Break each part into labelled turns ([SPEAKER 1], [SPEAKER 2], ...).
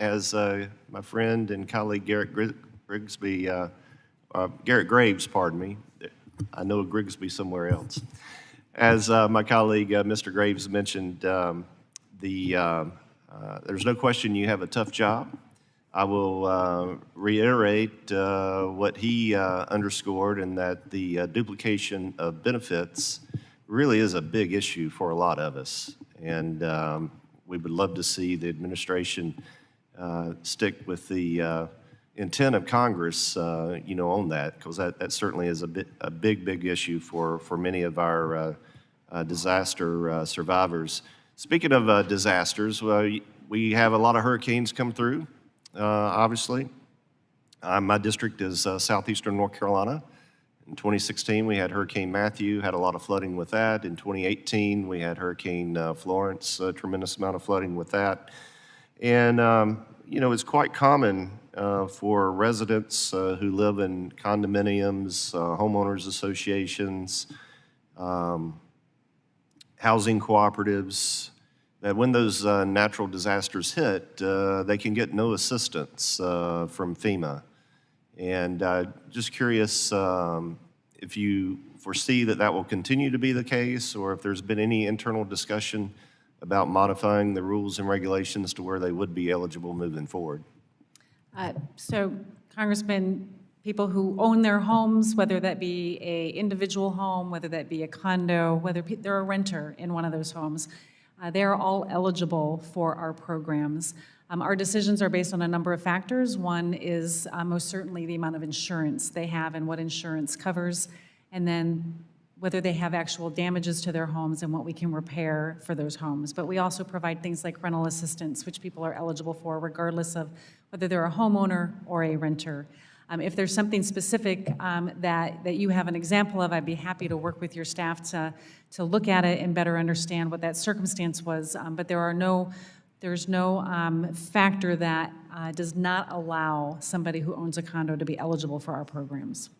[SPEAKER 1] As my friend and colleague Garrett Graves, pardon me. I know a Grigsby somewhere else. As my colleague Mr. Graves mentioned, there's no question you have a tough job. I will reiterate what he underscored, in that the duplication of benefits really is a big issue for a lot of us. And we would love to see the administration stick with the intent of Congress, on that, because that certainly is a big issue for many of our disaster survivors. Speaking of disasters, we have a lot of hurricanes come through, obviously. My district is southeastern North Carolina. In 2016, we had Hurricane Matthew, had a lot of flooding with that. In 2018, we had Hurricane Florence, a tremendous amount of flooding with that. And, it's quite common for residents who live in condominiums, homeowners associations, housing cooperatives, that when those natural disasters hit, they can get no assistance from FEMA. And just curious if you foresee that will continue to be the case, or if there's been any internal discussion about modifying the rules and regulations to where they would be eligible moving forward.
[SPEAKER 2] So, Congressman, people who own their homes, whether that be an individual home, whether that be a condo, whether they're a renter in one of those homes, they're all eligible for our programs. Our decisions are based on a number of factors. One is most certainly the amount of insurance they have and what insurance covers, and then whether they have actual damages to their homes and what we can repair for those homes. But we also provide things like rental assistance, which people are eligible for regardless of whether they're a homeowner or a renter. If there's something specific that you have an example of, I'd be happy to work with your staff to look at it and better understand what that circumstance was. But there's no factor that does not allow somebody who owns a condo to be eligible for our programs.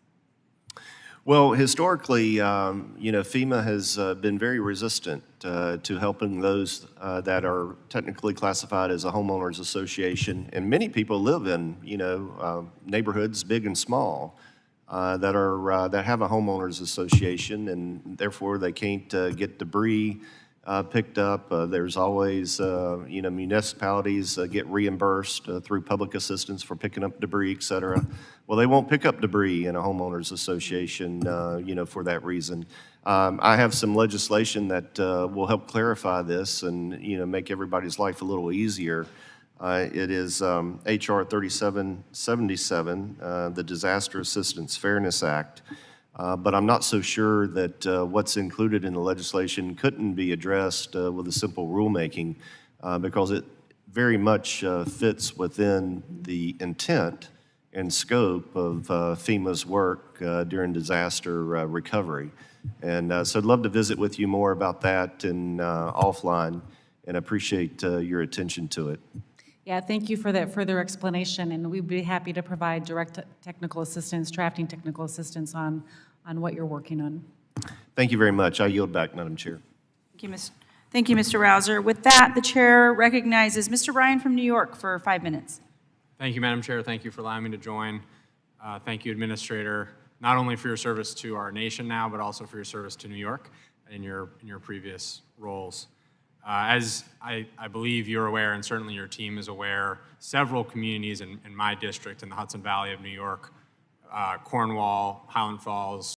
[SPEAKER 1] Well, historically, FEMA has been very resistant to helping those that are technically classified as a homeowners association, and many people live in, neighborhoods, big and small, that have a homeowners association, and therefore they can't get debris picked up. There's always, municipalities get reimbursed through public assistance for picking up debris, et cetera. Well, they won't pick up debris in a homeowners association, for that reason. I have some legislation that will help clarify this and, make everybody's life a little easier. It is H.R. 3777, the Disaster Assistance Fairness Act. But I'm not so sure that what's included in the legislation couldn't be addressed with a simple rulemaking, because it very much fits within the intent and scope of FEMA's work during disaster recovery. And so I'd love to visit with you more about that and offline, and appreciate your attention to it.
[SPEAKER 2] Yeah, thank you for that further explanation, and we'd be happy to provide direct technical assistance, drafting technical assistance on what you're working on.
[SPEAKER 1] Thank you very much. I yield back, Madam Chair.
[SPEAKER 3] Thank you, Mr. Rouzer. With that, the chair recognizes Mr. Ryan from New York for 5 minutes.
[SPEAKER 4] Thank you, Madam Chair. Thank you for allowing me to join. Thank you, Administrator, not only for your service to our nation now, but also for your service to New York in your previous roles. As I believe you're aware, and certainly your team is aware, several communities in my district in the Hudson Valley of New York, Cornwall, Highland Falls,